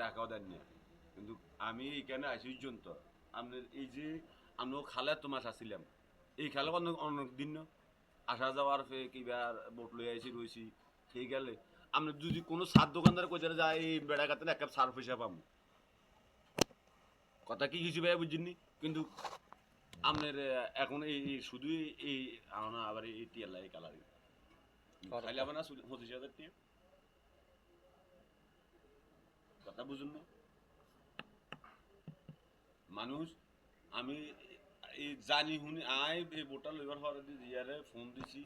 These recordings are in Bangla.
টাকাও দেন না। কিন্তু আমি এখানে আসি পর্যন্ত আপনার এই যে আমরা খালে তো মাস আসছিলাম এই খালে অনেক অনেক দিন না আসা যাওয়ার ফে কিবার বোট লই আইছি রইছি সেই গেলে আমরা যদি কোনো সার দোকানদার কইতে যায় এই বেড়া কাতে এক কাপ সার পয়সা পাবো কথা কি কিছু ভাই বুঝিনি কিন্তু আপনার এখন শুধু এই আবার এই টিয়ার লাই কালার খাইলে হবে না 25,000 টিয়া কথা বুঝুন না মানুষ আমি এই জানি শুনি এই বোটটা লইবার পরে জিয়ারে ফোন দিছি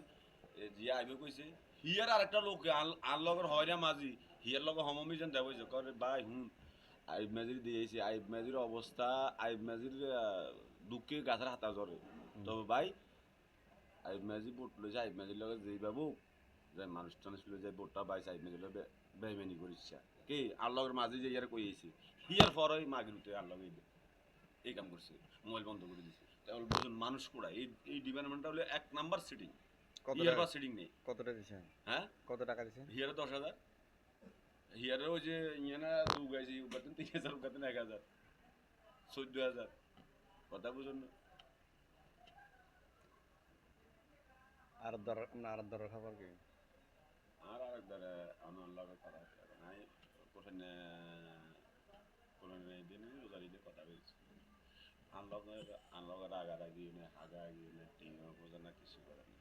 জিয়া আইবে কইছে হিয়ার আরেকটা লোক আর লগর হয় না মাঝি হিয়ার লগে সমমি যেন দেব করে ভাই হুন আইব মাঝির দিয়েছি আইব মাঝির অবস্থা আইব মাঝির দুঃখে গাছের হাতা ধরে তবে ভাই আইব মাঝি বোট লইছে আইব মাঝির লগে যেই বাবু যে মানুষ টানুষ লই যায় বোটটা বাইছে আইব মাঝির লগে বেইমানি করিস কি আর লগের মাঝি যে ইয়ারে কইছি হিয়ার পরই মাগির উঠে আর লগে এই কাম করছে মোবাইল বন্ধ করে দিছে তাহলে বুঝুন মানুষ কোড়া এই ডিপার্টমেন্টটা হলো 1 নাম্বার সিটিং ইয়ার বা সিটিং নেই কতটা দিছেন হ্যাঁ কত টাকা দিছেন হিয়ারে 10,000 হিয়ারে ওই যে ইয়ে না দু গাইছি উগাতেন 3,000 উগাতেন 1,000 14,000 কথা বুঝুন না আর দর না আর দর খবর কি আর আরেকবার আমার লগে কথা আছে এখন আই কোথায় কোথায় দিন রোজারি দিয়ে কথা বলছি আনলগের আগারাগি না হাগাগি না টিঙ্গা বোঝা না কিছু করে না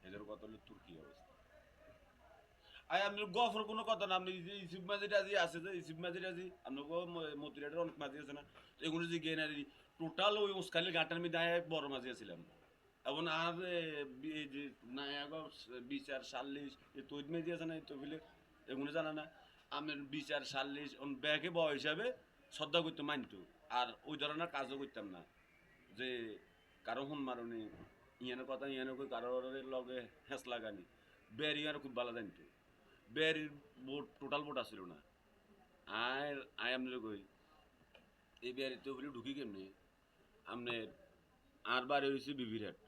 এদের কথা হলো তুর্কি অবস্থা আই আপনি গফর কোনো কথা না আপনি যে ইসিপ মাঝিটা যে আছে যে ইসিপ মাঝিটা যে আপনাকে মতিরাটের অনেক মাঝি আছে না এগুলো যে গিয়ে না টোটাল ওই উস্কালির গাঁটার মধ্যে আয় বড় মাঝি আছিলাম এবং আর এই যে নায়াগ বিচার 40 এই তৈদ মেজি আছে না এই তৈলে এগুলো জানা না আমের বিচার 40 ব্যাগে বয় হিসাবে শ্রদ্ধা করতে মানতো আর ওই ধরনের কাজও করতাম না যে কারো হুন মারনি ইয়ানের কথা ইয়ানে কই কারোর লগে হেঁচ লাগানি বেরি আর খুব ভালো জানতো বেরির বোট টোটাল বোট আসছিল না আর আই আপনার কই এই বেরিতে বলে ঢুকি কেমনি আপনার আর বাড়ি হয়েছে বিবিরহাট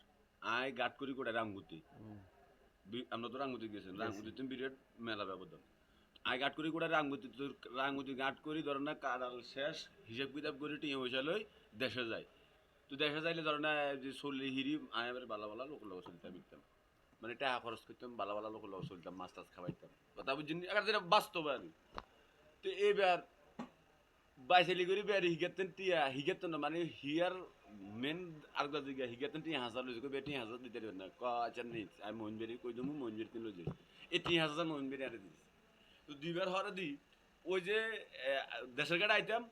আয় গাট করি কোটা রাঙ্গুতি আমরা তো রাঙ্গুতি গেছেন রাঙ্গুতিতে বিরাট মেলা ব্যবধান আয় গাট করি কোটা রাঙ্গুতি গাট করি ধরেন না কারাল শেষ হিসাব কিতাব করে টিয়া পয়সা লই দেশে যায় তো দেশে যাইলে ধরেন না যে চল্লি হিরি আয় এবার বালা বালা লোক লগে চলতাম ইকতাম মানে টাকা খরচ করতাম বালা বালা লোক লগে চলতাম মাছ টাছ খাওয়াইতাম কথা বুঝছেন এবার যেটা বাস্তব আর তো এইবার বাইসালি করে বের হিগাতেন টিয়া হিগাতেন মানে হিয়ার মেন আরেকটা জায়গা হিগাতেন টিয়া হাজার লইছে কই বেটি হাজার দিতে পারবেন না ক আচ্ছা নেই আমি মোহনবেরি কই দমু মোহনবেরি তিন লইছে এই 3,000 মোহনবেরি আরে দিস তো দুইবার হরে দি ওই যে দেশের গাড়ি আইতাম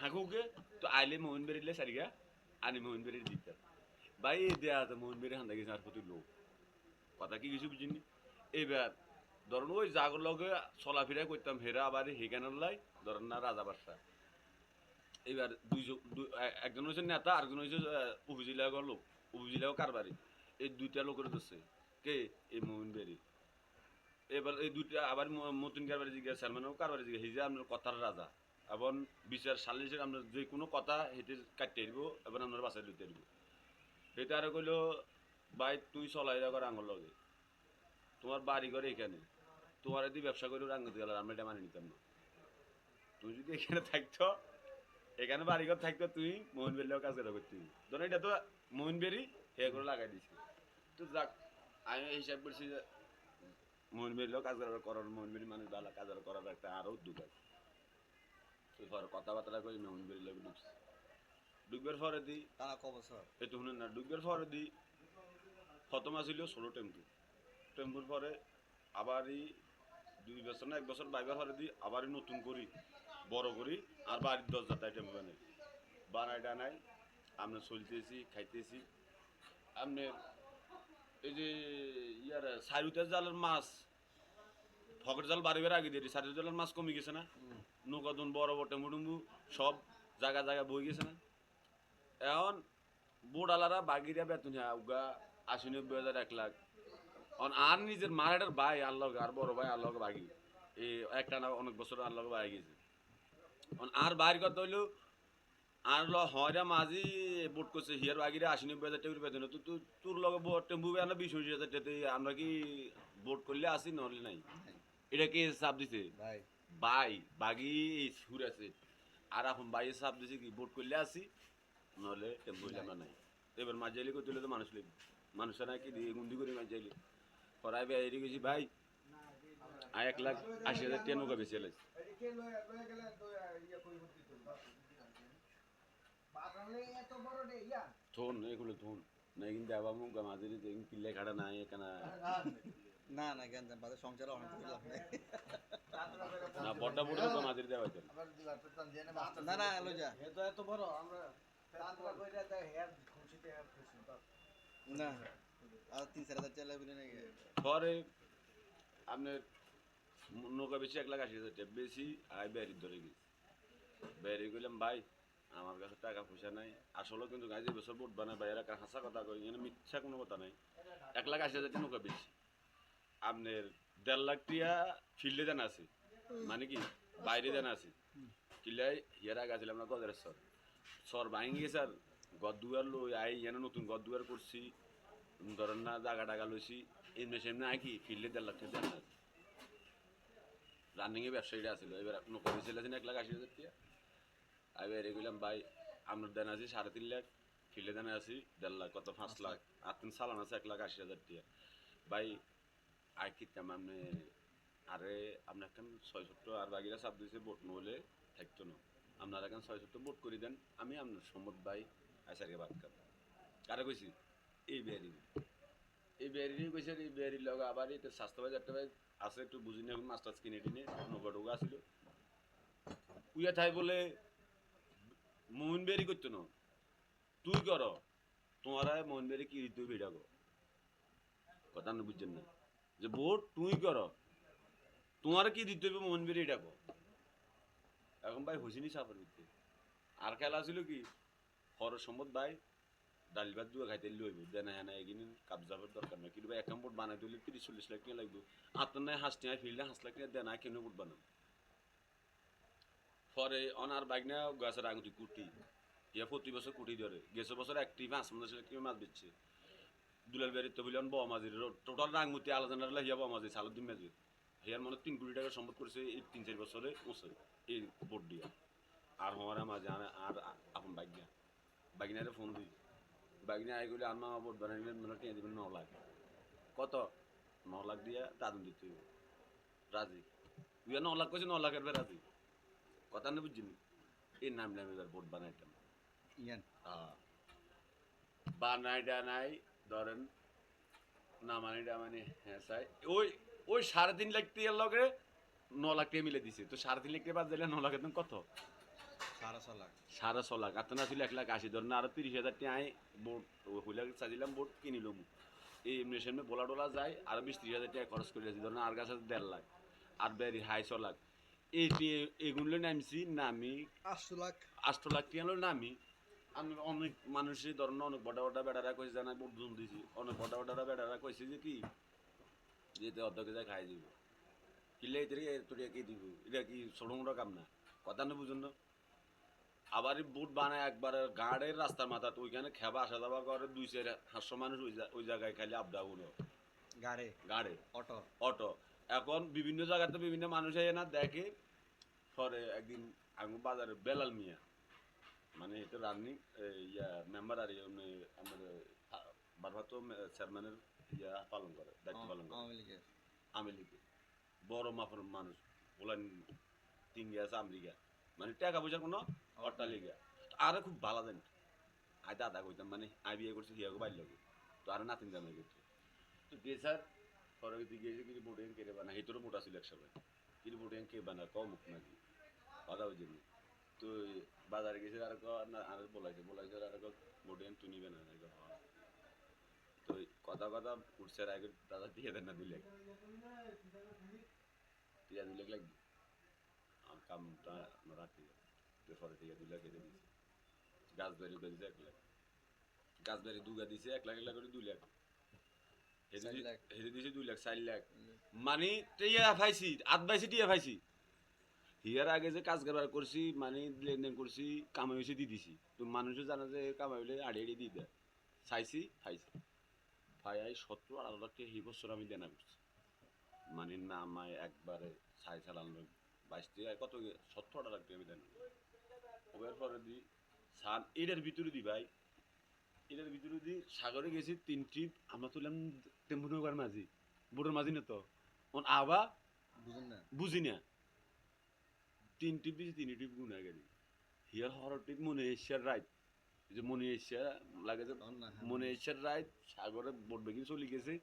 হাঁকুকে তো আইলে মোহনবেরিলে সারিগা আনি মোহনবেরি দিতাম ভাই দেয়া আছে মোহনবেরি হান্দা গেছে আর প্রতি লোক কথা কি কিছু বুঝিনি এইবার ধরুন ওই জাগর লগে চলাফেরা করতাম হেরা আবার হেগানোর লাই ধরেন না রাজা বাদশা এইবার একজন হয়েছে নেতা আরেকজন হয়েছে উপজেলা লোক উপজেলা কারবারি এই দুইটা লোকের ধরছে কে এই মোমিন বেরি এবার এই দুইটা আবার মতিন কারবারি জিজ্ঞাসা সালমানও কারবারি জিজ্ঞাসা হিজা আপনার কথার রাজা এবং বিচার সালিশের আমরা যে কোনো কথা হেঁটে কাটতে দিব এবার আমরা বাসায় দিতে দিব সেটা আর কইলো ভাই তুই চলাই রাখার আঙুল লগে তোমার বাড়ি ঘর এখানে তোমার যদি ব্যবসা করে রাঙ্গতে গেল আমরা এটা মানে নিতাম না তুই যদি এখানে থাকতো এখানে বাড়িঘর থাকতো তুই মোহনবেরিও কাজ করা করতি ধরো এটা তো মোহনবেরি হে করে লাগাই দিছি তো যাক আমি হিসাব করছি যে মোহনবেরিও কাজ করার মোহনবেরি মানুষ ভালো কাজ করার একটা আরও উদ্যোগ আছে তো ধর কথাবার্তা করে মোহনবেরি লোক ঢুকছি ঢুকবার পরে দি টানা ক বছর একটু শুনেন না ঢুকবার পরে দি খতম আসিল 16 টেম্পুর পরে আবারই 2 বছর না 1 বছর বাইবার পরে দি আবারই নতুন করি বড় করি আর বাড়ির 10 টাকা টেম্পু বানাই বানাইটা নাই আমরা চলতেছি খাইতেছি আপনি এই যে ইয়ার সারুতের জালের মাছ ফকের জাল বাড়িবার আগে দিয়ে সারুতের জালের মাছ কমে গেছে না নৌকাদন বড় বড় টেম্পু টেম্পু সব জায়গা জায়গা বই গেছে না এখন বোর্ডালারা বাগিরা বেতন উগা 80-90 হাজার 1 লাখ আর নিজের মারাটার ভাই আল্লাহ আর বড় ভাই আল্লাহ বাগি এই একটা না অনেক বছর আল্লাহ বাগি গেছে আর বাইর কথা হইলো আর হয়রা মাঝি বোট করছে হিয়ার বাগিরে 80-90 হাজার টাকা বেতন তো তোর লগে টেম্পু বেলা 20-25 হাজার টাকা আমরা কি বোট করলে আসি নহলে নাই এটা কে চাপ দিছে ভাই ভাই বাগি এই সুর আছে আর এখন বাইরে চাপ দিছে কি বোট করলে আসি নহলে টেম্পো হইলে আমরা নাই এবার মাঝাইলে করতে হলে তো মানুষ লাগবে মানুষের নাকি দিয়ে গুন্দি করে মাঝাইলে পড়াই বেড়ে গেছি ভাই 1,80,000 টাকা নৌকা বেশি এলাইছে থন এগুলো থন না কিন্তু আবার মুখ মাঝে কিল্লে খাটা নাই এখানে না না জ্ঞান জান বাদে সংসারে অনেক কিছু লাভ নাই না বড়টা বড় মাঝে দেওয়া হইতো না না লই যা এত বড় আমরা না আর 3-4 হাজার চাইলে বলে নাকি পরে আপনার নৌকা বেশি 1,80,000 টাকা বেশি আই বেরি ধরে গেছি বেরি গেলাম ভাই আমার কাছে টাকা পয়সা নাই আসলে কিন্তু গাইজে বছর বোট বানায় ভাই এরা হাসা কথা কই এখানে মিথ্যা কোনো কথা নাই 1,80,000 টাকা নৌকা বেশি আপনার 1.5 লাখ টাকা ফিল্ডে দেন আছে মানে কি বাইরে দেন আছে কিলাই হিয়ারা গেছিলাম না গদের সর ভাঙি গেছে আর গদুয়ার লই আই এনে নতুন গদুয়ার করছি ধরেন না জায়গা টাকা লইছি এমনি সেমনি আই কি ফিল্ডে 1.5 লাখ টাকা দেন আছে রানিংয়ে ব্যবসায়ীরা আছিল এবার নৌকা বেশি লেছেন 1,80,000 টাকা আমি বের গেলাম ভাই আমরা দেন আছি 3.5 লাখ ফিল্ডে দেন আছি 1.5 লাখ কত 5 লাখ আর তিন সালান আছে 1,80,000 টাকা ভাই আর কিতাম আপনি আরে আপনার এখন 670 আর বাকিরা চাপ দিয়েছে বোট নহলে থাকতো না আপনারা এখন 670 বোট করে দেন আমি আপনার সম্মত ভাই আইসারকে বাদ কাপ কারে কইছি এই বেয়ারি কইছে এই বেয়ারির লগে আবার এটা স্বাস্থ্যবাজ একটা ভাই আছে একটু বুঝিনি এখন মাস্টার্স কিনে টিনে নৌকা ঢোকা ছিল উইয়া থাই বলে মোহন বেরি করতো না তুই কর তোমার মোহন বেরি কি তুই ভিড়া কর কথা না বুঝছেন না যে বোট তুই কর তোমার কি দিতে হবে মোহন বেরি এটা কর এখন ভাই হসিনি সাফার দিতে আর খেলা ছিল কি হর সম্মত ভাই ডাল ভাত দুয়া খাইতে লইব দেনা হেনা এগিনি কাবজাবের দরকার নাই কিন্তু ভাই এক বোট বানাই দিলে 30-40 লাখ টাকা লাগবে আপনার নাই হাঁস টিয়া ফিল্ডে 5 লাখ টাকা দেনা কেন বোট বানান পরে অনার বাইক না গাছের আগুতি কুটি ইয়া প্রতি বছর কুটি ধরে গেছে বছর একটি মাছ মাছ বেচছে দুলাল বেরিত বললেন ব মাঝির টোটাল রাঙ্গুতি আলোচনা হিয়া ব মাঝি সালুদ্দিন দিন মাঝি হিয়ার মনে 3 কোটি টাকা সম্পদ করছে এই 3-4 বছরে ওসে এই বোট দিয়া আর হমারা মাঝে আর আপন বাইকনারে ফোন দিই বাইকনা আই গেলে আন্না বোট বানাইলেন মানে টিয়া দিবেন 9 লাখ কত 9 লাখ দিয়া দাদুন দিতে রাজি তুই 9 লাখ কইছে 9 লাখের রাজি কথা না বুঝছিনি এই নাম নামে এবার বোট বানাইতাম ইয়ান বানাইটা নাই ধরেন না মানিটা মানে হ্যাঁ চাই ওই 3.5 লাখ টাকার লগে 9 লাখ টাকা মিলে দিছে তো 3.5 লাখ টাকা বাদ দিলে 9 লাখ একদম কত 6.5 লাখ 6.5 লাখ আর না ছিল 1,80,000 ধরেন আরো 30,000 টাকা আই বোট হইলে চাইছিলাম বোট কিনিলাম এই এমনি সামনে বোলা টোলা যায় আরো 20-30,000 টাকা খরচ করে দিয়েছি ধরেন আর কাছে 1.5 লাখ আর বেরি 250 লাখ এগুলো নামছি নামি 8 লাখ 8 লাখ টাকা নামি আমি অনেক মানুষের ধরেন অনেক বড় বড় বেড়ারা কইছে জানা বহুত জুম দিছি অনেক বড় বড় বেড়ারা কইছে যে কি যেতে অর্ধেকে যায় খাই দিব কিলে তোর কি দিব এটা কি ছোট মোটো কাম না কথা না বুঝুন না আবার বুট বানায় একবার গাড়ের রাস্তার মাথা তো ওইখানে খেবা আসা যাওয়া করে 200-500 মানুষ ওই জায়গায় খালি আপ ডাউন গাড়ে অটো অটো এখন বিভিন্ন জায়গাতে বিভিন্ন মানুষ আয় না দেখে পরে একদিন আমি বাজারে বেলাল মিয়া মানে এটা রানিং ইয়া মেম্বার আর আমাদের ভারপ্রাপ্ত চেয়ারম্যানের ইয়া পালন করে দায়িত্ব পালন করে আওয়ামী লীগের বড় মাপের মানুষ বলেন 3 গেছে আমেরিকা মানে টাকা পয়সার কোনো অট্টালিকা আরে খুব ভালো দেন আই দাদা কইতাম মানে আই বিয়ে করছি হিয়াকে বাইর লাগে তো আর নাতিন জামাই করছে তো গেছার পরে গিয়েছে কিছু বোটিং কেটে বানা হেতরও মোটা ছিল এক সময় কিছু বোটিং কে বানা কম মুখ নাকি কথা বুঝিনি তো বাজারে গেছে আর আর বলাইছে আর বোটিং তুই নিবে না তো কথা উঠছে আগে দাদা দিয়ে দেন না 2 লাখ টিয়া 2 লাখ লাগবে আর কামটা রাখি পরে টিয়া 2 লাখ কেটে দিয়েছে গাছ বেরি করে দিয়েছে 1 লাখ গাছ বেরি দুগা দিয়েছে 1 লাখ 1 লাখ করে 2 লাখ হেরে দিয়েছে 2 লাখ 4 লাখ মানে টিয়া পাইছি 8 বাইছি টিয়া পাইছি হিয়ার আগে যে কাজ কারবার করছি মানে লেনদেন করছি কামাই হয়েছে দিয়ে দিছি তো মানুষও জানা যে কামাই হলে আড়িয়ে দিয়ে দেয় চাইছি খাইছি ভাই 17-18 লাখ টাকা এই বছর আমি দেনা করছি মানে না আমায় একবারে 6 চালানো 22 টাকা কত 70 টাকা দেন ওর পরে দি সান এটার ভিতরে দি ভাই এটার ভিতরে দি সাগরে গেছি 3 ট্রিপ আমরা তুললাম টেম্পুনগর মাঝি বোটের মাঝি না তো আবা বুঝুন না বুঝি না 3 ট্রিপ দিছি 3 ট্রিপ গুনা গেলি হিয়ার হর ট্রিপ মনে এশিয়ার রাইট যে মনে এশিয়া লাগে যে তখন না মনে এশিয়ার রাইট সাগরে বোট বেগিন চলে গেছে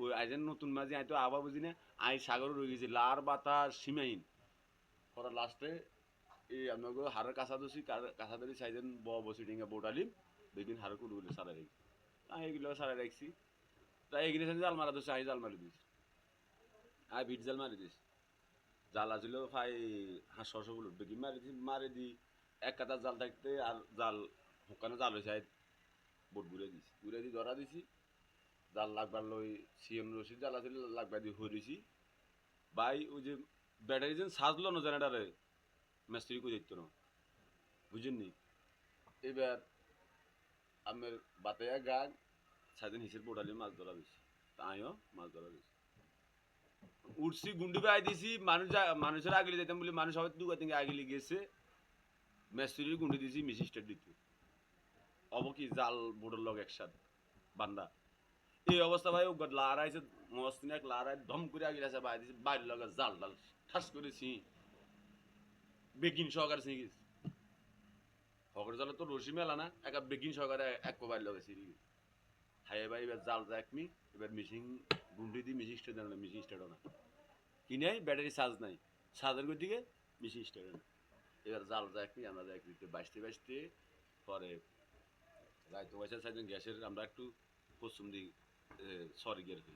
ওই আইজেন নতুন মাঝি আই তো আবা বুঝি না আই সাগরে রয়ে গেছি লার বাতাস সীমাহীন পরে লাস্টে এই আমাকে হারের কাছা দোষী কাছা ধরে সাইজেন বসি ডিঙ্গা বোট আলিম বেগিন হারের কুড়ুগুলো সারা রেখেছি আমি এগুলো সারা রাখছি তাই এগুলো সাথে জাল মারা দোষে আই জাল মারি দিস আই বিট জাল মারি দিস জাল আসলে ফাই 500 গুলো বেগিন মারি দি এক কাতা জাল থাকতে আর জাল ওখানে জাল হয়েছে বোট ঘুরে দি ধরা দিছি জাল লাগবার লই সিএম রশিদ জাল আসলে লাগবার দিয়ে হরিছি ভাই ওই যে ব্যাটারি যেন সাজলো না জেনারেটারে মিস্ত্রি কই দিত না বুঝেননি এবার আমার বাতায়া গাগ সাদিন হিসের পোটালি মাছ ধরা দিছি তাইও মাছ ধরা দিছি উঠছি গুন্ডি বাই দিছি মানুষের আগলে যেতাম বলে মানুষ সবাই দুগা থেকে আগলে গেছে মিস্ত্রির গুন্ডি দিছি মিশি স্টার্ট দিত অব কি জাল বোর্ডের লগ একসাথে বান্দা এই অবস্থা ভাই ও লারাইছে মস্তিন এক লারাই ধম করে আগলে আছে বাই দিছি বাইরে লগা জাল ডাল ঠাস করেছি বেগিন সহকারে ছিঁড়ে গেছে হকর জালে তো রশি মেলা না একা বেগিন সহকারে এক কোবাইল লগে ছিঁড়ে গেছে হাই ভাই এবার জাল যা একমি এবার মিশিং গুন্ডি দিয়ে মিশিং স্টার্ট জানলে মিশিং স্টার্ট না কি নাই ব্যাটারি চার্জ নাই চার্জের গই দিকে মিশিং স্টার্ট না এবার জাল যা একমি আমরা যা একমি বাইশতে পরে রাইতো পয়সা সাইজন গ্যাসের আমরা একটু পশ্চিম দিক সরি গিয়ে রাখি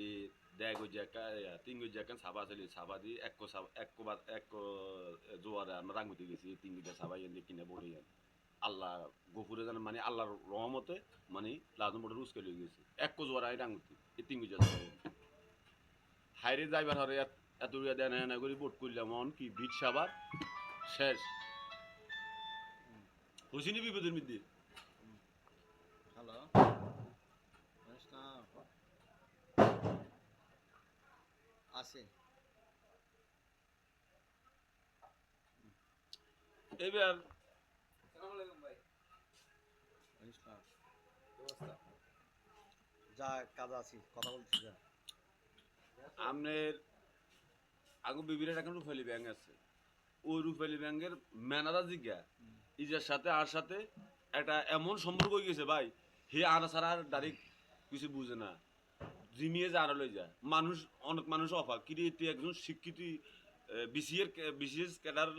এই দেখ ওই জায়গা 3 ওই জায়গা সাবা আছে সাবা দিয়ে এক জোয়ারে আমরা রাঙ্গুতে গেছি 3 বিঘা সাবা এনে কিনে বড়ি আল্লাহ গফুরে জানে মানে আল্লাহর রহমতে মানে লাজন বড় রুস্কে লয়ে গেছে এক জোয়ার আই রাঙ্গুতে এই 3 বিঘা সাবা হাইরে যাইবার হরে এত দেয় না করি বোট করলাম মন কি বিট সাবার শেষ হইছিনি বিপদের মধ্যে হ্যালো আছে এবার যা কাজ আছি কথা বলছি যা আমনের আগু বিবিরের এখন রুফালি ব্যাংক আছে ওই রুফালি ব্যাংকের ম্যানেজার জিজ্ঞা ইজার সাথে আর সাথে একটা এমন সম্পর্ক হয়ে গেছে ভাই হে আনা ছাড়া আর ডাইরেক্ট কিছু বুঝে না জিমিয়ে যা আনা লই যা মানুষ অনেক মানুষ অফাক কিন্তু তুই একজন শিক্ষিত বিসিএস ক্যাডার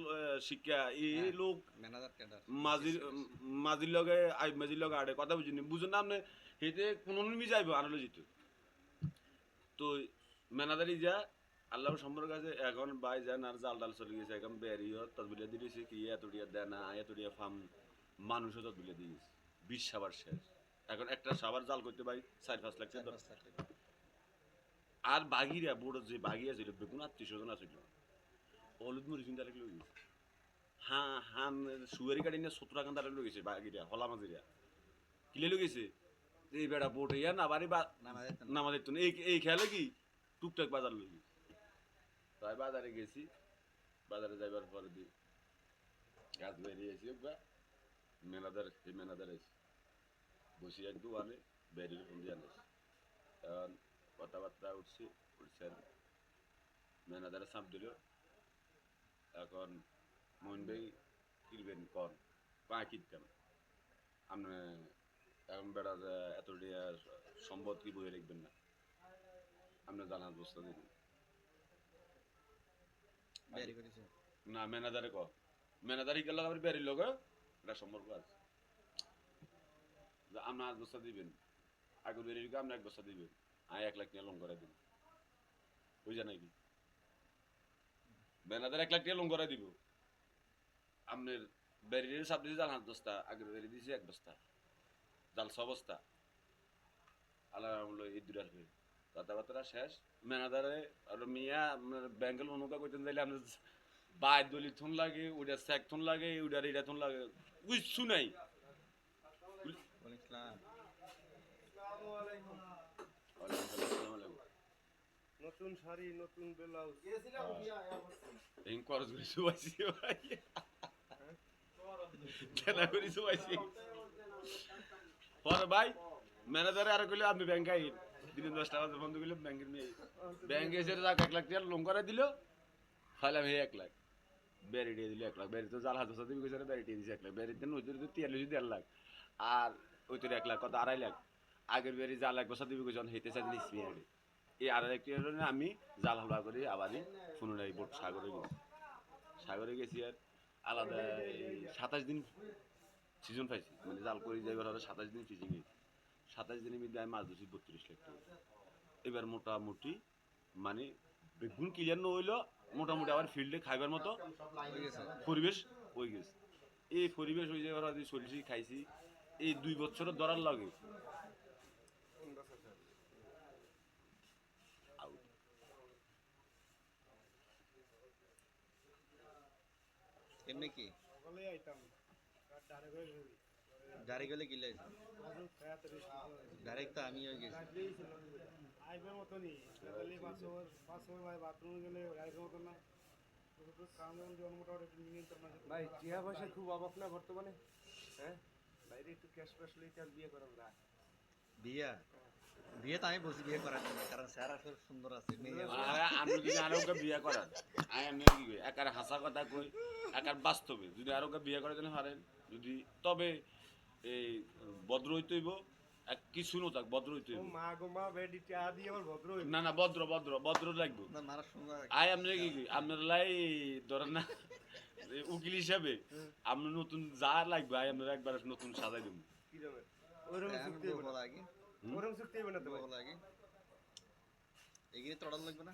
শিক্ষা এই লোক ম্যানেজার ক্যাডার মাঝির লগে মাঝির লগে আড়ে কথা বুঝিনি বুঝেন না আপনি হেতে কোনো নিমি যাইব আনালো যেত তো ম্যানেজারই যা আল্লাহর সম্পর্ক আছে এখন বাই যান আর জাল ডাল চলে গেছে এখন বেরিয়ে তদবিলে দিয়েছে কি এতটিয়া দেয় না এতটিয়া ফার্ম মানুষও তদবিলে দিয়েছে 20 সাবার শেষ এখন একটা সাবার জাল করতে ভাই 4-5 লাখ টাকা আর বাগিরা বড় যে বাগিয়া ছিল বেগুন 300 আছে হলুদ মরিচ কিন্তু আরেক লই গেছে হান সুয়ারি কাটি নিয়ে 70 টাকা দাঁড়ালে লই গেছে বাগিরা হলা মাঝিরা কিলে লই গেছে এই বেড়া বোট ইয়া না বাড়ি নামাজের তো এই খেয়ালে কি টুকটাক বাজার লই গেছে তাই বাজারে গেছি বাজারে যাইবার পরে দি গাছ বেরিয়েছি বা ম্যানেজার এসে বসি এক দোকানে বেরিয়ে ফোন দিয়ে আনিস এখন কথাবার্তা উঠছেন ম্যানেজারে চাপ দিল এখন মোহন ভাই কিনবেন কন কিট কেন আপনি এখন বেড়া এত সম্পদ কি বয়ে রাখবেন না আপনি জানার ব্যবস্থা দিন না ম্যানেজারে ম্যানেজারই গেল আমার বেরির লোক এটা সম্পর্ক আছে আপনি আজ বস্তা দিবেন আগে বেরিয়ে আপনি 1 বস্তা দিবেন আমি 1 লাখ টাকা লোন করে দিব বুঝা নাকি ম্যানেজার 1 লাখ টাকা লোন করে দিব আপনার বেরিয়ে সাপ দিয়েছে জাল 5 বস্তা আগে বেরিয়ে দিয়েছে 1 বস্তা জাল 6 বস্তা আল্লাহ এই দুটার হয়ে কথাবার্তা শেষ ম্যানেজারে আর মিয়া আপনার ব্যাংকের অনুকা করতেন যাইলে আপনার বাই দলি থন লাগে ওইটা স্যাক থন লাগে ওইটার এটা থন লাগে কিছু নাই ওয়ালাইকুম আসসালাম নতুন শাড়ি নতুন ব্লাউজ এই খরচ করে শুয়াইছি ভাই কেনা করে শুয়াইছি পরে ভাই ম্যানেজারে আর কইলে আপনি ব্যাংকে আইন দিনে 10 টাকা বন্ধ করলে ব্যাংকের নিয়ে ব্যাংকে এসে টাকা 1 লাখ টাকা লোন করে দিল ফাইলাম হে 1 লাখ বেরি দিয়ে দিল 1 লাখ বেরি তো জাল হাজার সাথে বিকেছে বেরি দিয়ে দিছে 1 লাখ বেরি দেন ওইদের তো 43 লাখ আর ওইদের 1 লাখ কত 2.5 লাখ আগের বেরি জাল এক বছর দিবি কইছেন হইতে চাই দিন স্পিয়ারে এই আর এক টিয়ারে আমি জাল হালুয়া করে আবারই পুনরায় বোট সাগরে গেছি আর আলাদা 27 দিন সিজন পাইছি মানে জাল করে যাইবার হলো 27 দিন ফিজিং হয়েছে 27 দিনের মধ্যে আমি মাছ ধরছি 32 লাখ টাকা এবার মোটামুটি মানে বেগুন ক্লিয়ার না হইলো মোটামুটি আবার ফিল্ডে খাইবার মতো পরিবেশ হয়ে গেছে এই পরিবেশ হয়ে যাওয়ার হয়তো চলছি খাইছি এই 2 বছরের ধরার লাগে এমনি কি সকালে আইতাম ডারে করে ঘুরি ডাইরেক্ট গেলে কি লাইছে আজও খায়াতে ডাইরেক্ট তো আমি হয়ে গেছি আইবার মতো নেই তাহলে 5 ভাই বাথরুমে গেলে আইবার মতো না কারণ জন মোটামুটি একটু নিয়ন্ত্রণ আছে ভাই টিয়া পয়সা খুব অভাব না বর্তমানে হ্যাঁ বাইরে একটু ক্যাশ ফ্যাশ লইতে আর বিয়ে করা না বিয়া বিয়ে তো আমি বসে বিয়ে করার জন্য কারণ স্যার আসলে সুন্দর আছে মেয়ে আমি যদি আরোকে বিয়ে করান আমি কি কই একার হাসা কথা কই একার বাস্তবে যদি আরোকে বিয়ে করে দেন পারেন যদি তবে এই ভদ্র হইতে হইব এক কিছু নো থাক ভদ্র হইতে হইব মা গো মা বেডি টিয়া দিয়ে আমার ভদ্র না না ভদ্র লাগবে না মারা সুন্দর আই আপনি কি কই আপনার লাই ধরেন না উকিল হিসাবে আপনি নতুন যা লাগবে আই আপনার একবার নতুন সাজাই দেব কি রকম ওরকম চুক্তি হবে বলা আগে ওরকম চুক্তি হবে না তো ভাই বলা আগে এগিয়ে তো অর্ডার লাগবে না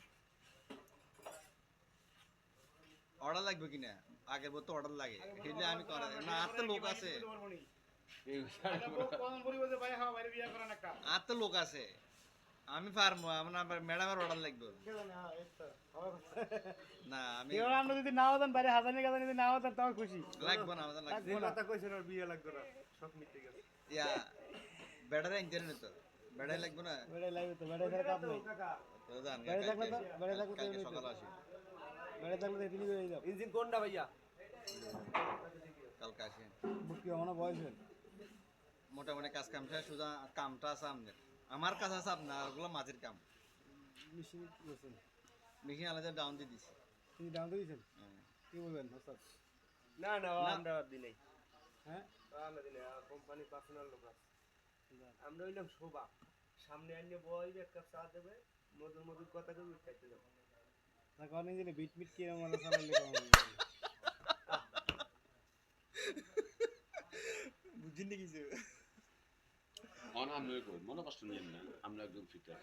অর্ডার লাগবে কিনা আগের বার তো অর্ডার লাগে সেটা আমি করে না আর তো লোক আছে আর তো লোক আছে আমি পারবো আমার ম্যাডামের অর্ডার লাগবে না আমি আমরা যদি না হতাম বাইরে হাজানি গাজানি যদি না হতাম তাও খুশি লাগবে না আমাদের লাগবে যে কথা কইছেন আর বিয়ে লাগবে না সব মিটে গেছে ইয়া ব্যাটারি ইন্টারনেট তো ব্যাটারি লাগবে না বেড়ে লাগবে তো বেড়ে ছাড়া কাজ নেই তো জান বেড়ে থাকলে তো বেড়ে থাকলে তো কালকে সকালে আসি বেড়ে থাকলে তো তিনি হয়ে যাও ইঞ্জিন কোনটা ভাইয়া কালকে আসি বুক কি আমার বয়স হল মোটামুটি কাজ কাম শেষ শুধু কামটা আছে আমাদের আমার কাজ আছে আপনার ওগুলো মাঝের কাম মেশিন বসেন মেশিন আলাদা ডাউন দিয়ে দিছি তিনি দাম দিয়েছেন কি বলবেন ওস্তাদ না না আমরা দিই নাই হ্যাঁ আমরা দিই নাই কোম্পানি পার্সোনাল লোক আছে আমরা হইলাম শোভা সামনে আনিয়ে বইবে এক কাপ চা দেবে মধুর মধুর কথা কই খাইতে যাবো না কোন দিন বিট মিট কি এরকম মানে চালালে কেমন বুঝিনি কিছু আমরা কই মনে কষ্ট নিয়েন না আমরা একদম ফিটার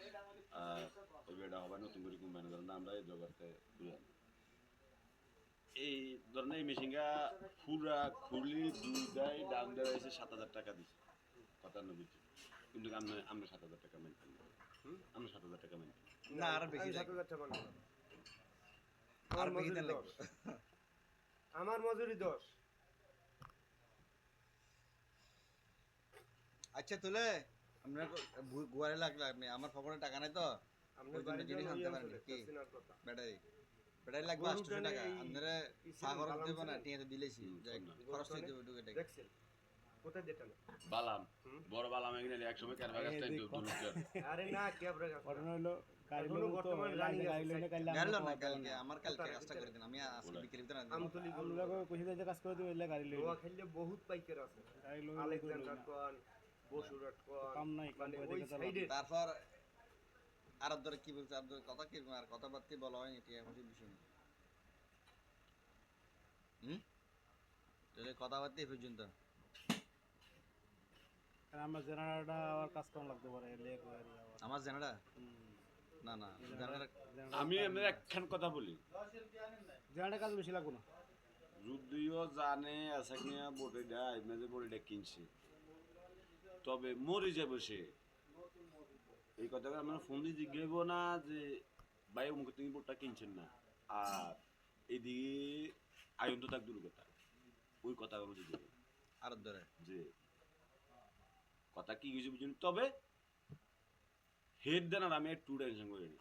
ওই বেটা হবে নতুন করে কোম্পানি ধরেন আমরা এই জগতে ঘুরে এই ধরেন এই মেশিনটা পুরা খুলি দুই দেয় ডাউন দেওয়া হয়েছে 7,000 টাকা দিচ্ছে 97 কিন্তু আমরা 7,000 টাকা মেনটেন করি আমরা 7,000 টাকা মেনটেন না আর বেশি 7,000 টাকা না আর বেশি দেন লাগবে আমার মজুরি 10 আচ্ছা তুলে আমরা গোয়ারে লাগলে আমার পকেটে টাকা নাই তো ওই জন্য জিনিস আনতে পারেন কি ব্যাটারি ব্যাটারি লাগবে 800 টাকা আপনারা সাগর দেব না টিয়া তো দিলেছি খরচ দিতে হবে ঢুকে টাকা দেখছেন কোথায় যেটা না বালাম বড় বালাম এখানে এক সময় কারবা গাছ টাইম দুলুক আরে না কি আপনার ঘটনা হলো গাড়ি বর্তমানে রানিং গাড়ি লইলে গাড়ি না কালকে আমার কালকে কাজটা করে দিন আমি আজকে বিকেলে ভিতরে আনবো আমতলি আমরা কইছি যে কাজ করে দিবেন গাড়ি লইলে গোয়া খেললে বহুত পাইকার আছে গাড়ি লইলে আলেকজান্ডার কোন বসুরট কোন কাম নাই মানে ওই সাইডে তারপর আর ধরে কি বলছে আর কথা কি আর কথাবার্তা বলা হয়নি টিয়া খুশি বিষয় তাহলে কথাবার্তা পর্যন্ত আমার জেনারেটরটা আবার কাজ কম লাগতে পারে লেগ ওয়ার আমার জেনারেটর না না জেনারেটর আমি এমনি একখান কথা বলি জেনারেটর কাজ বেশি লাগবে না যদিও জানে আছে কিনা বডিটা এমনি বডিটা কিনছে তবে মরে যাবে সে এই কথাটা আমরা ফোন দিয়ে জিজ্ঞাসব না যে ভাই অমুক তুমি বোর্ডটা কিনছেন না আর এদিকে আয়ন তো থাক দূর কথা ওই কথাগুলো জিজ্ঞেস আর ধরে যে কথা কি কিছু বুঝুন তবে হেড দেন আর আমি একটু টেনশন করে নি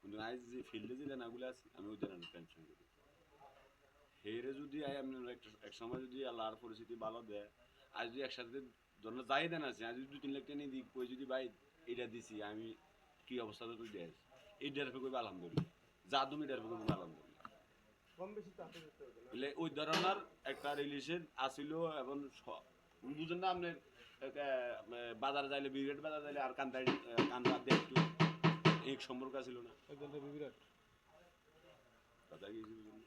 কিন্তু আজ যে ফিল্ডে যে জানাগুলো আছে আমি ওই জানা টেনশন করি হেরে যদি আমি এক সময় যদি আল্লাহর পরিস্থিতি ভালো দেয় আজ যদি একসাথে জন্য যাই দেন আছে আজ যদি 2-3 লাখ টাকা নিয়ে দিই কই যদি ভাই এটা দিছি আমি কি অবস্থাতে তুই দেয় এই ডের ফেকবে আলহামদুলিল্লাহ যা তুমি ডের ফেকবে আলহামদুলিল্লাহ কম বেশি তো আপনি করতে হবে না। বলে ওই ধরনের একটা রিলেশন আসিল এবং বুঝেন না আপনি বাজার যাইলে বিরাট বাজার যাইলে আর কান্দা দেখতো এক সম্পর্ক ছিল না বিরাট কথা কি বুঝেন?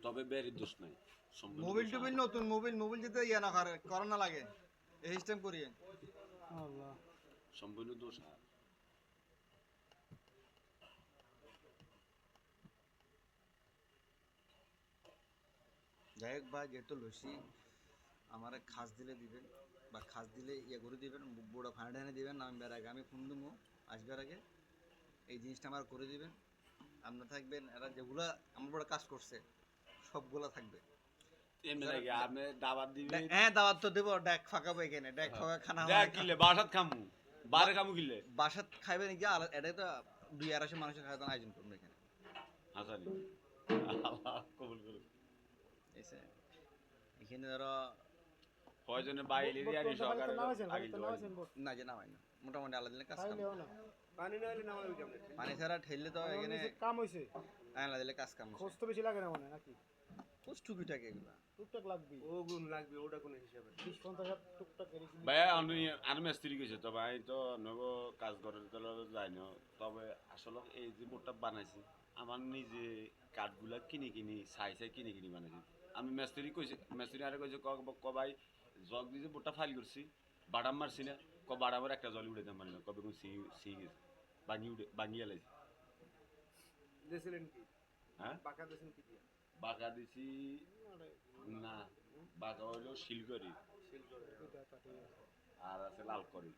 তবে বেরির দোষ নাই সম্পূর্ণ মোবাইল দোষ টোবিল আমার। নতুন মোবাইল যেতে ইয়া না করে করোনা লাগে এই সিস্টেম করিয়ে আল্লাহ সম্পূর্ণ দোষ আর যাই হোক ভাই যেহেতু লসি আমার খাস দিলে দিবেন বা খাস দিলে ইয়ে করে দিবেন বড় ফাইনাল দিবেন আমি বের আগে আমি ফোন দেবো আসবার আগে এই জিনিসটা আমার করে দিবেন আপনার থাকবেন এরা যেগুলা আমার বড় কাজ করছে সবগুলা থাকবে এমনি লাগে আপনি দাবাত দিবেন হ্যাঁ দাওয়াত তো দেবো ডেক ফাঁকাবো এখানে ডেক ফাঁকা খানা দেখ কিলে বাসাত খামু বারে খামু কিলে বাসাত খাইবেন কি এটা তো 200-250 মানুষের খাওয়া দাওয়ার আয়োজন করবো এখানে হাসানি আল্লাহ কবুল করুন এসে এখানে ধরো কয়জনে বাইরে আর সহকারে আগে না যে নামাই না মোটামুটি আলাদা দিলে কাজ কাম খাইলেও না পানি না হলে নামাবি কেমনে? পানি ছাড়া ঠেললে তো এখানে কাম হইছে আলাদা দিলে কাজ কাম খোঁজ তো বেশি লাগে না মনে হয় নাকি পোস্ট টুকিটাকে এগুলা টুকটাক লাগবে ও গুণ লাগবে ওটা কোনো হিসাবে না। 20-50 টুকটাক এরকম ভাই আমি আর মিস্ত্রি কইছে তো ভাই তো নগো কাজ করে তো যাই না তবে আসলে এই যে বোর্ডটা বানাইছি আমার নিজে কাঠগুলা কিনে সাই কিনে বানাইছি আমি মিস্ত্রি কইছি মিস্ত্রি আরে কইছে ক ভাই জগ দিয়ে যে বোর্ডটা ফাইল করছি বাদাম মারছি না ক বাদামের একটা জল উড়ে দিতে পারি না কবে কোন সি গেছে ভাঙিয়ে লাইছি দিয়েছিলেন কি? হ্যাঁ পাকা দিয়েছেন কি দিয়ে? বাঁকা দিছি না বাঁকা হইলো শিলকরি শিল করে। আর আছে লাল করি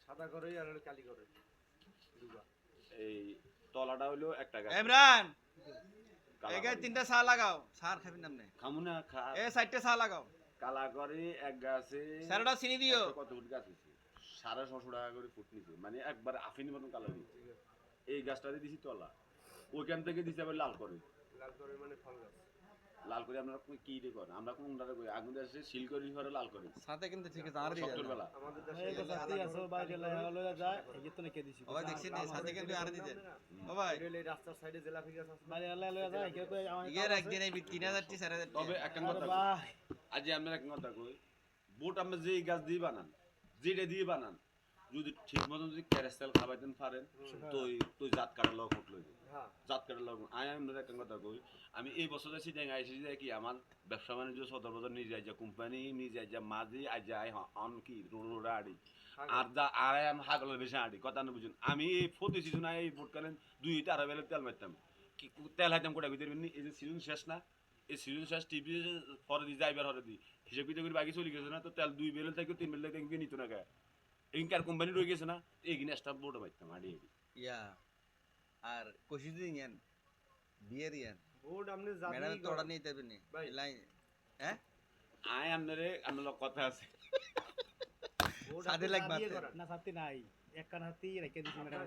সাদা করেই আর হলো কালি করে। দুবা। এই তলাটা হইলো একটা গাছ ইমরান কালা এখানে করি। 3টা চা লাগাও সার খাবেন নামনে খামু না খা এ 4টা চা লাগাও কালা করি এক গাছে স্যারটা চিনি দিও কত ফুট গাছ হয়েছে 650 টাকা করে ফুট নিছে মানে একবার আফিনি মতন কালার হয়েছে এই গাছটাতে দিছি তলা ওইখান থেকে দিছি আবার লাল করে লাল করে মানে ফল গাছ। লাল করে আমরা কি রে করেন আমরা কোন উন্ডারে করি আগুন দেশে শিল করি পরে লাল করি সাথে কিন্তু ঠিক আছে আর দিয়ে সত্তর বেলা আমাদের এই দেশে তো সাথী আছে বাইরে লয়া যায় এই তো নাকি দিছি ও ভাই দেখছেন না সাথে কিন্তু আর দিতে ও ভাই এই রাস্তার সাইডে জেলাপি গাছ আছে। বাইরে লয়া যায় কেউ কই আমার ইয়ের একদিন এই 3000 টি 4000 তবে একটা আরে কথা ভাই আজ আমরা একটা কথা কই বোট আমরা যেই গাছ দিয়ে বানান যেটা দিয়ে বানান যদি ঠিক মতন যদি ক্যারেস্টাল খাবাইতেন পারেন তো জাত কাটার লগ উঠলো হ্যাঁ। জাত কাটার লগ আমরা একটা কথা কই আমি এই বছর যাচ্ছি দেখ আইসি যে কি আমার ব্যবসা বাণিজ্য সদর বদর নিয়ে যায় কোম্পানি নিয়ে যায় মাঝি আজ যায় অন কি রোডা আড়ি আর যা আড়াই আমি হাগলের বেশি আড়ি কথা না বুঝুন আমি এই ফতে সিজন এই বোট কালেন 2-2.5 বেলা তেল মারতাম কি তেল হাইতাম কোটা ভিতরে এই যে সিজন শেষ না এই সিজন শেষ টিভি পরে দিয়ে যাইবার হরে দিই হিসেব কিতে করে বাকি চলে গেছে না তো তেল 2 বেলা থেকে 3 বেলা থেকে নিত না গায়ে ইনকার কোম্পানি রয়ে গেছে না এইখানে স্টাফ বোর্ড মারতাম আড়ি ইয়া আর কোশি দিন ইয়ান বিয়ের ইয়ান বোর্ড আপনি জানি ম্যাডাম তো অর্ডার নিতে পারবেন ভাই। লাই হ্যাঁ আয় আপনারে আপনার লোক কথা আছে সাদে লাগবে না সাথী নাই এক কান হাতি রেখে দিছি ম্যাডাম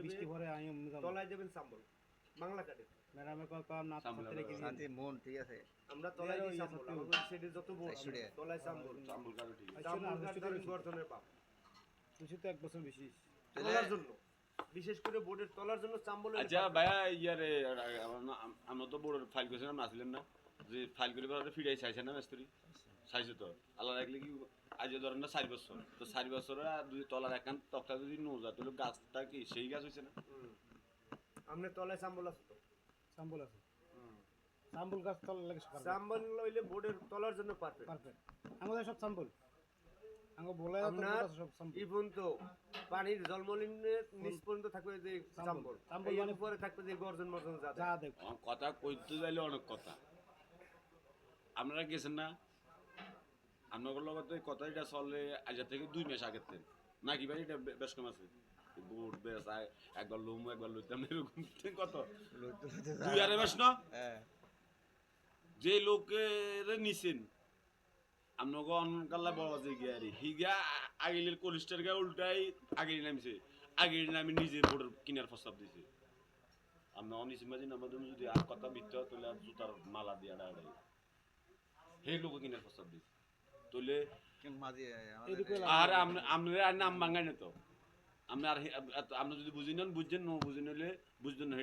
বৃষ্টি ভরে আমি তলায় যাবেন সাম্বল বাংলা কাটে ম্যাডামে কম না সাথে রেখে দিছি শান্তি মন ঠিক আছে আমরা তলায় দিই সাম্বল আমাদের সেটে যত বোর্ড চারশো টাকা। তলায় সাম্বল চামল কাটো ঠিক আছে। সাম্বল কাটলে গর্জনের পাপ তুই তো এক বছর বেশি তলার জন্য বিশেষ করে বোর্ডের তলার জন্য চাম্বলের আচ্ছা ভাইয়া ইয়ারে আমরা তো বড় ফাইল করেছিলাম আসলেন না যে ফাইল করে পরে ফিরাই চাইছে না মিস্ত্রি চাইছে তো আল্লাহ রাখলে কি আজ ধরেন না 4 বছর তো 4 বছরে দুই তলার একান তক্তা যদি নো যায় তাহলে গাছটা কি সেই গাছ হইছে না আমনে তলায় চাম্বল আছে তো সাম্বল আছে সাম্বল গাছ তল লাগে সকাল চাম্বল হইলে বোর্ডের তলার জন্য পারফেক্ট পারফেক্ট আমাদের সব সাম্বল আঙ্গ বলে আপনার সব সাম্বল ইভেন তো পানির জলমলিনের নিচ পর্যন্ত থাকবে যে চাম্বল চাম্বল এই মানে- উপরে থাকবে যে গর্জন মর্জন যা যা দেখ আমার কথা কইতে যাইলে অনেক কথা আপনারা গেছেন না আপনাদের লগতে কথা এটা চলে আজ থেকে 2 মাস আগের থেকে নাকি ভাই এটা বেশ কম আছে বুট বেশ একবার লুম একবার লইতাম এরকম কত 2 মাস না হ্যাঁ যে লোকের নিছেন আপনাকে অনকাল্লা বলা যে গিয়ারি হিগা আগিলের কোলিস্টার গা উল্টাই আগিল নামছে আগে আমি নিজে বোর্ডের কিনার প্রস্তাব দিছি আমরা অনিস ইমাজিন আমাদের যদি আর কথা মিথ্যা তাহলে আর জুতার মালা দিয়ে ডাড়াই সেই লোক কিনার প্রস্তাব দিছি তাহলে মাঝে এদিকে আর আমরা আর নাম ভাঙাই না তো আপনি আর আপনি যদি বুঝি নেন বুঝছেন ন বুঝি নিলে বুঝতেন না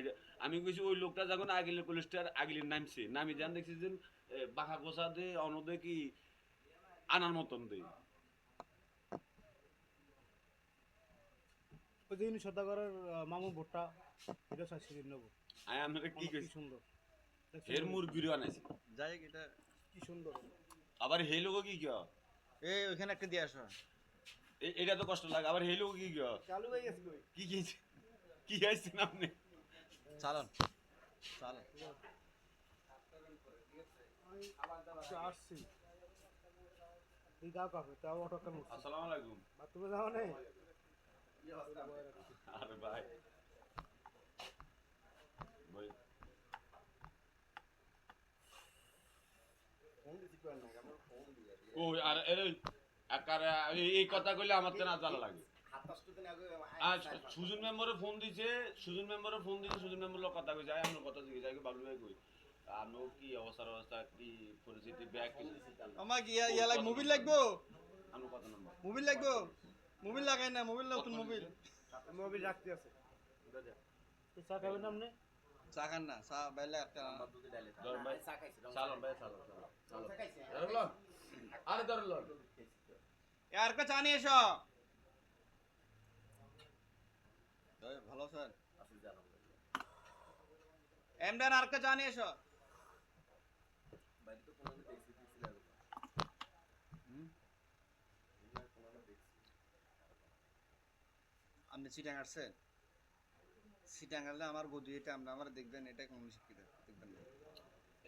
আমি কইছি ওই লোকটা যখন আগিলের কলেজটার আগিলের নামছে নামি যান দেখছি যে বাঁকা গোসা দে অনদে কি আনার মতন দে ওই যে সদাগরের মামুর ভুট্টা এটা চাইছি নেবো আই আমরা কি কি কইছি সুন্দর এর মুরগির আনাইছে যাই এটা কি সুন্দর আবার সেই লোক কি কিয়া এই ওইখানে একটা দিয়ে আসো এটা তো কষ্ট লাগে আবার সেই লোক কি কিয়া চালু হয়ে গেছে কই কি কি আইছেন আপনি চালান চালান আসছি এই দাও কাপে তাও অটোটা মুখ আসসালামু আলাইকুম তুমি যাও নেই আরে ভাই ভাই ও আর এই কথা কইলে আমার তো না জ্বালা লাগে আর সুজন মেম্বারে ফোন দিছে সুজন মেম্বার লোক কথা কইছে আমরা কথা জিজ্ঞেস যাই বাবলু ভাই কই আনো কি অবস্থা কি পরিস্থিতি ব্যাক কি আমার কি ইয়া লাগ মোবাইল লাগবো আনো কত নাম্বার মোবাইল লাগবো মোবাইল লাগাই না মোবাইল নতুন মোবাইল মোবাইল রাখতে আছে তুই চা খাবেন আপনি চা খান না চা বাইলে একটা ধর ভাই সালাম ভাই সালাম ধরলো আরে ধরলো আর কা চা নিয়ে এসো ভালো স্যার এমডান আর কা চা নিয়ে এসো আপনি চিটাং আসছেন চিটাং আসলে আমার বধু এটা আমরা আমার দেখবেন এটা কোন শিক্ষিত দেখবেন না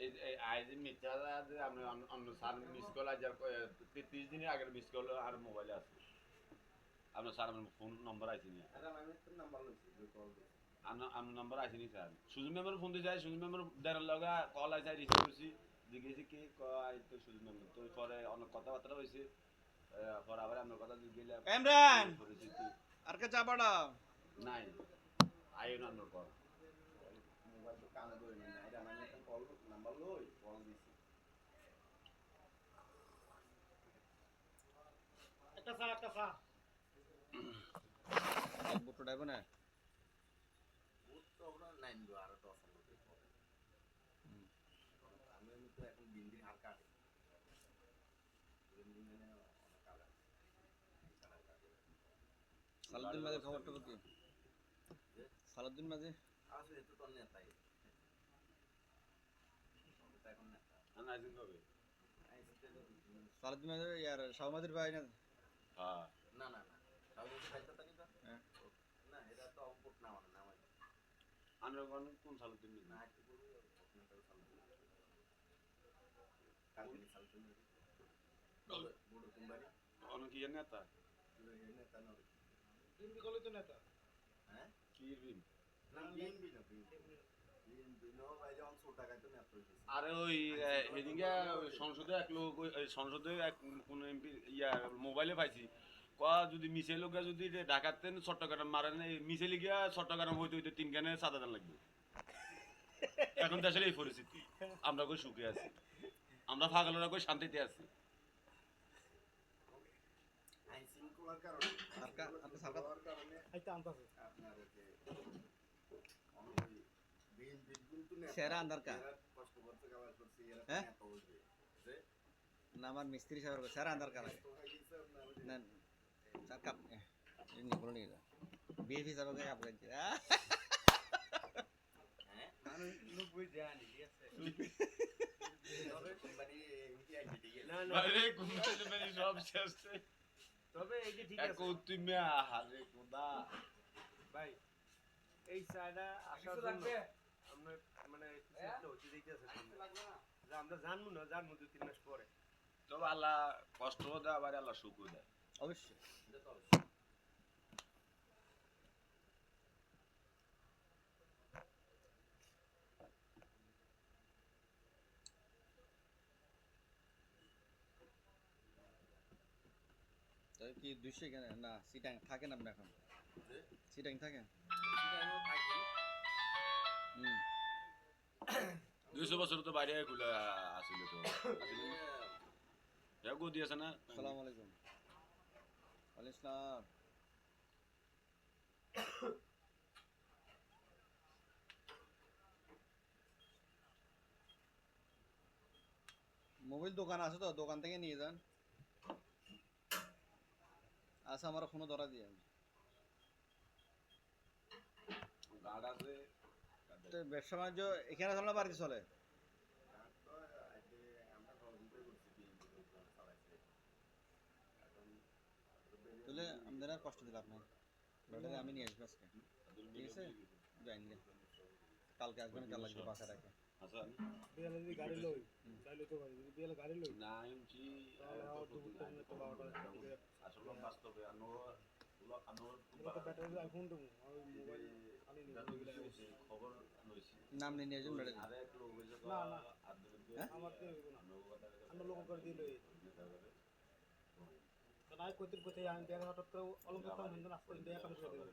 এই আইজ মিথ্যা যে আমরা অন্য স্যার মিস কল আজ 30 দিনের আগের মিস কল আর মোবাইলে আছে আপনার স্যার আমার ফোন নম্বর আছে নি আমার নম্বর আছে নি স্যার সুজন মেম্বার ফোন দিয়ে যায় সুজন মেম্বার দেড় লগা কল আছে রিসিভ করছি জিজ্ঞেসি কি কয় তো সুজন মেম্বার তো পরে অনেক কথাবার্তা হয়েছে পরে আবার আপনার কথা জিজ্ঞেস এমরান আর কা চা পাঠাও নাই আইন অন্য কল একটা চা এক বুটো ডাইবো না সালাউদ্দিন মাঝে খবরটা কি সালাউদ্দিন মাঝে আনাইছেন কবে সালাউদ্দিন মাঝে ইয়ার শাহমাদের ভাই না হ্যাঁ আমরা কোন সাল দিন না অনেক কি নেতা তুমি কলে তো নেতা কি বিন আরে ওই এদিকে সংসদে এক লোক সংসদে এক কোন এমপি ইয়া মোবাইলে পাইছি কয়া যদি মিছে লোক যদি ঢাকাতেন চট্টগ্রাম মারেন মিছে গিয়া চট্টগ্রাম হইতে হইতে 3 গানে 7,000 লাগবে এখন দেশের এই পরিস্থিতি আমরা কই সুখে আছি আমরা পাগলরা কই শান্তিতে আছি আইতা আনতাছে সেরা আন্দার কা হ্যাঁ না আমার মিস্ত্রি সাহেব সেরা আন্দার কা লাগে না চার কাপ নি বলো নি বিএফি সাহেব কে কাপ লাগে আমি লোক বই জানি ঠিক আছে না না আরে কোম্পানি মানে সব শেষ তবে এই যে ঠিক এক আছে তুমি আরে খোদা ভাই এই চাটা আসার জন্য আমরা মানে চিন্তা হচ্ছে দেখতেছে যে আমরা জানবো না জানবো 2-3 মাস পরে তবে আল্লাহ কষ্ট দেয় আবার আল্লাহ সুখ দেয় অবশ্যই কি 200 কেন না সিটাং থাকেন আপনি এখন চিটাং থাকে চিটাগাংও থাকি। হুম 200 বছর তো বাইরে খুলে আসিল তো গদি আছে না আসসালামু আলাইকুম ওয়ালাইকুম আসসালাম মোবাইল দোকান আছে তো দোকান থেকে নিয়ে যান আচ্ছা আমার ফোনে ধরা দিয়ে গার্ড আছে তো ব্যবসা বাণিজ্য এখানে চলে না বাড়িতে চলে তাহলে আমাদের আর কষ্ট দিলাম না ব্যাটারি আমি নিয়ে আসবো আজকে ঠিক আছে জানি কালকে আসবেন কাল লাগবে বাসা রাখে আচ্ছা বিয়ালে যদি গাড়ি লই তাহলে তো পারি যদি বিয়ালে গাড়ি লই না ইঞ্চি তাহলে আর দুপুর টাইমে তো 12টা দিকে আসলে বাস্তবে আনোর তো ব্যাটারি আইফোন দেবো আর মোবাইল আনি নি খবর লইছি নাম নিয়ে আসবেন ব্যাটারি আরে এক লোক হইছে না, না। হ্যাঁ আমার তো হইব না আমরা লোক করে দিয়ে লই তো নাই কইতে কইতে আমি দেখা হঠাৎ করে অলঙ্কার তো হিন্দু নাস্তা দিয়ে কাজ করে দেব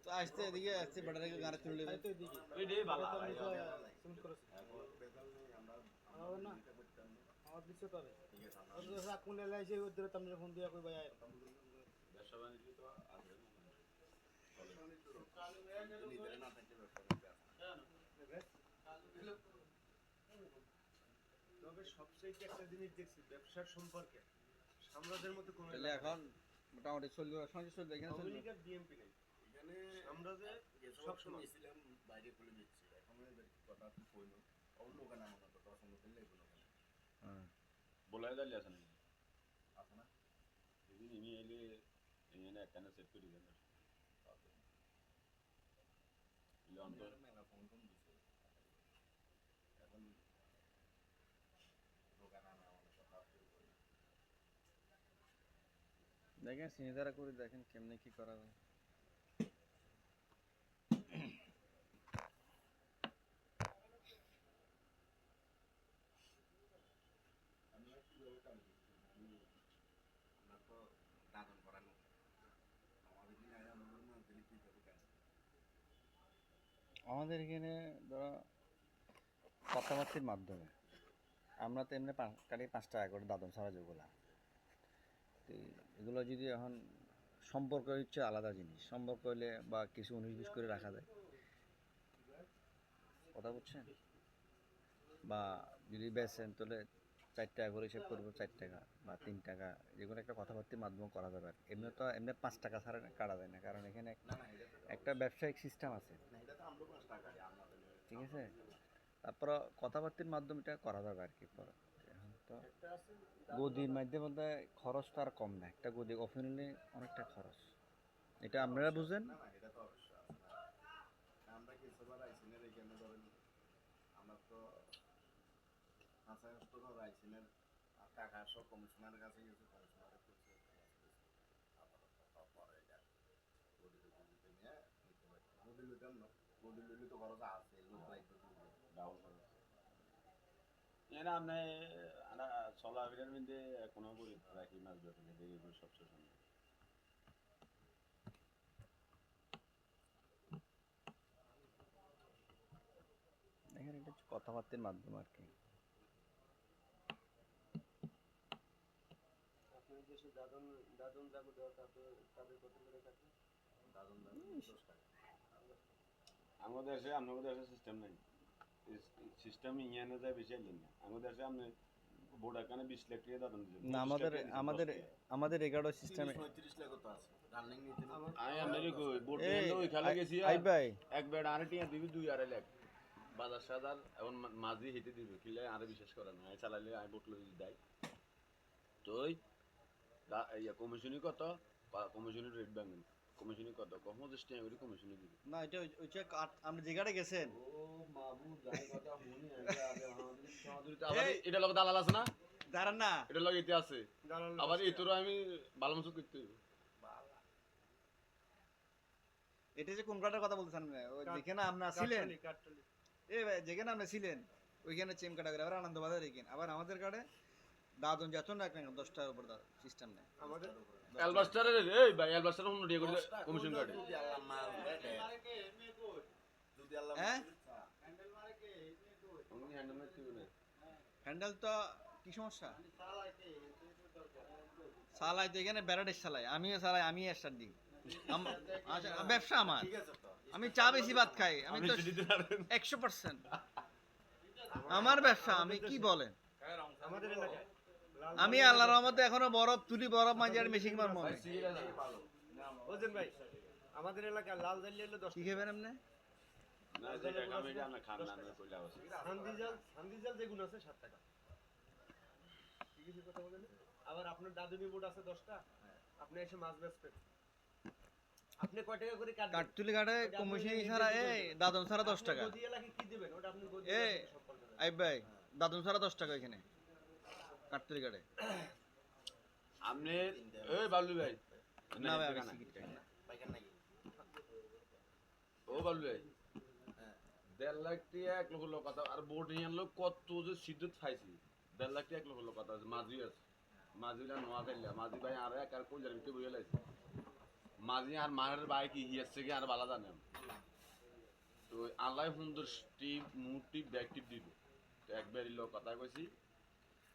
তো আসতে এদিকে আসতে ব্যাটারি গাড়ি তুলে নেবে তাই তো এদিকে এই রে বালা সিমেন্ট করেছে হবে না আমার দিচ্ছে তো আর কোন এলাইছে ওদের তুমি ফোন দিয়া কই ভাই আয় ব্যবসা বাণিজ্য তো আছে তবে সবচেয়ে একটা জিনিস দেখছি ব্যবসার সম্পর্কে সাম্রাজ্যের মতো কোনো তাহলে এখন মোটামুটি চলবে সঙ্গে চলবে এখানে চলবে আমেরিকার বিএমপি নেই এখানে সাম্রাজ্যে সব সময় বাইরে খুলে দিচ্ছি এখন কথা তুই কইলো অন্য ওখানে আমার কথা সঙ্গে ফেললে এগুলো হ্যাঁ বলাই দালি আছে নাকি আছে না যদি ইনি এলে এখানে একখানে সেট করে দেন ইলে অন্তর মেলা ফোন টোন দিচ্ছে এখন দোকান আনা আমার কথা শুরু করি দেখেন সিনিদারা করে দেখেন কেমনে কি করা যায় আমি আর কিভাবে কাজ করছি আমরা তো দাদন করানো আমাদের দিন আগে আমাদের না দিলে কিভাবে কাজ আমাদের এখানে ধরো কথাবার্তির মাধ্যমে আমরা তো এমনি কালি 5 টাকা করে দাদন ছাড়া যেগুলা তো এগুলো যদি এখন সম্পর্ক হচ্ছে আলাদা জিনিস সম্পর্ক হলে বা কিছু 19-20 করে রাখা যায় কথা বুঝছেন বা যদি বেচেন তাহলে 4 টাকা করে হিসেব করবো 4 টাকা বা 3 টাকা যেগুলো একটা কথাবার্তির মাধ্যমে করা যাবে আর এমনি তো এমনি 5 টাকা ছাড়া কাটা যায় না কারণ এখানে না না এটা তো একটা ব্যবসায়িক সিস্টেম আছে না এটা তো আমরা 5 টাকা দিয়ে আমরা ঠিক আছে তারপর কথাবার্তির মাধ্যমে এটা করা যাবে আর কি পরে এখন তো গদির মাধ্যমে মধ্যে খরচটা আর কম না একটা গদি ওপেন হলে অনেকটা খরচ এটা আপনারা বুঝেন না না এটা তো অবশ্যই আছে না আমরা কিছুবার আইসিনের এখানে ধরেন আমরা তো আচ্ছা তো ধর আইসিনের টাকা সব কমিশনারের কাছে গেছে কমিশনারের করছে পরে এটা গদি লইতাম না গদি লইলে তো খরচ আছে লোক লাগবে ডাউন করে এরা আমনে আনা চলাফেরার মধ্যে কোনো করে রাখি মাছ ধরে দেখি এগুলো সবচেয়ে সুন্দর দেখেন এটা হচ্ছে কথাবার্তির মাধ্যমে আর কি আপনার দেশে দাদন দাদন যাবো দেওয়া তাদের কত করে থাকে দাদন দাদন 10 টাকা আমাদের দেশে সিস্টেম নাই সিস্টেম ইয়ানে যায় বেশি আইলেন না আমাদের দেশে আপনি বোর্ডার কানে 20 লাখ টাকা দাদন দিবেন না আমাদের 11 সিস্টেমে 35 লাখ তো আছে রানিং নিতে আমি আপনারে কই বোর্ড নিয়ে ওই খেলা গেছি আই ভাই এক বেড আরে টিয়া দিবি 2-2.5 লাখ বাজার সাজার এখন মাঝি হেঁটে দিবে কিলে আরে বিশ্বাস করে না আমি চালাইলে আমি বোট লই দেয় তুই ইয়া কমিশনই কত কমিশনের রেট ব্যাংক কমিশনই কত কম 50 টাকা করে কমিশনই দিবি না এটা ওইটা আপনি যেখানে গেছেন ও বাবু যাই কথা শুনি আমাদের আবার এটা লগে দালাল আছে না দাঁড়ান না এটা লগে ইতি আছে আবার এতর আমি ভালো মতো করতে হইব এটা যে কোন কাটার কথা বলতেছেন ওই যেখানে আপনি ছিলেন কাটলি এ ভাই যেখানে আপনি ছিলেন ওইখানে চেম কাটা করে আবার আনন্দ বাজার এখানে আবার আমাদের কার্ডে দাদন যত না কেন 10 টাকার উপর সিস্টেম নেই আমাদের অ্যালবাস্টারের এই ভাই অ্যালবাস্টার 100 টাকা করে কমিশন কাটে যদি আল্লাহ মাল দেয়, যদি আল্লাহ হ্যাঁ? আমি হ্যান্ডেল মারছি না হ্যান্ডেল তো কি সমস্যা? চালাই তো এখানে বেড়াটের চালাই, আমিও চালাই, আমি স্টার্ট দিই। আচ্ছা, ব্যবসা আমার, ঠিক আছে তো আমি চা বেশি ভাত খাই, আমি তো 100%। আমার ব্যবসা, আমি কি বলেন, আমাদের এলাকায় আমি আল্লাহর রহমতে এখনো বরফ তুলি, বরফ মাঝে মেশিন মারবো আমি। বুঝছেন ভাই, আমাদের এলাকায় লাল জালি হলো 10 কি খাবেন আপনি? না যে টাকা আমি জানা খান না আমি কইলা আছে সান্দিজাল যেগুলো আছে 7 টাকা। ঠিক আছে কথা বলেন। আবার আপনার দাদুনি বোর্ড আছে 10টা, আপনি এসে মাছ বেচবেন, আপনি কয় টাকা করে কাটবেন? কাঠতুলি ঘাটে কমিশন ছাড়া, এই দাদন ছাড়া 10 টাকা। গদি এলাকায় কি দিবেন ওটা আপনি গদি এ এলাকায় সব করবেন। আই ভাই, দাদন ছাড়া 10 টাকা এখানে কাঠতুলি ঘাটে। আপনি এই বাবলু ভাই না ভাই, আমি টাকা নাই। সিগারেট খাই না। পাইকার নাকি? ও বাবলু ভাই হ্যাঁ। 1.5 লাখ টাকা 1 লক্ষ লোক কথা আর বোর্ডিং এর লোক কত যে সিদ্ধত খাইছি 1.5 লাখ টাকা 1 লক্ষ লোক কথা আছে মাঝি আছে মাঝিরা নোয়া খাইলা মাঝি ভাই আর এক আর কই জানি কে বইলা লাইছে মাঝি আর মারের ভাই কি হিয়াছে কি আর বালা জানে তো আল্লাহ সুন্দর টিপ মুটি ব্যাক টিপ দিব তো একবার লোক কথা কইছি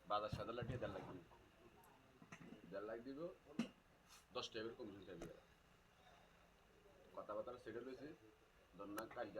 বাজার সাদা লাখ 1.5 লাখ দিব 1.5 লাখ দিব 10 টাকা কমিশন চাইবে কথাবার্তা সেটেল হয়েছে ধন্যবাদ কালকে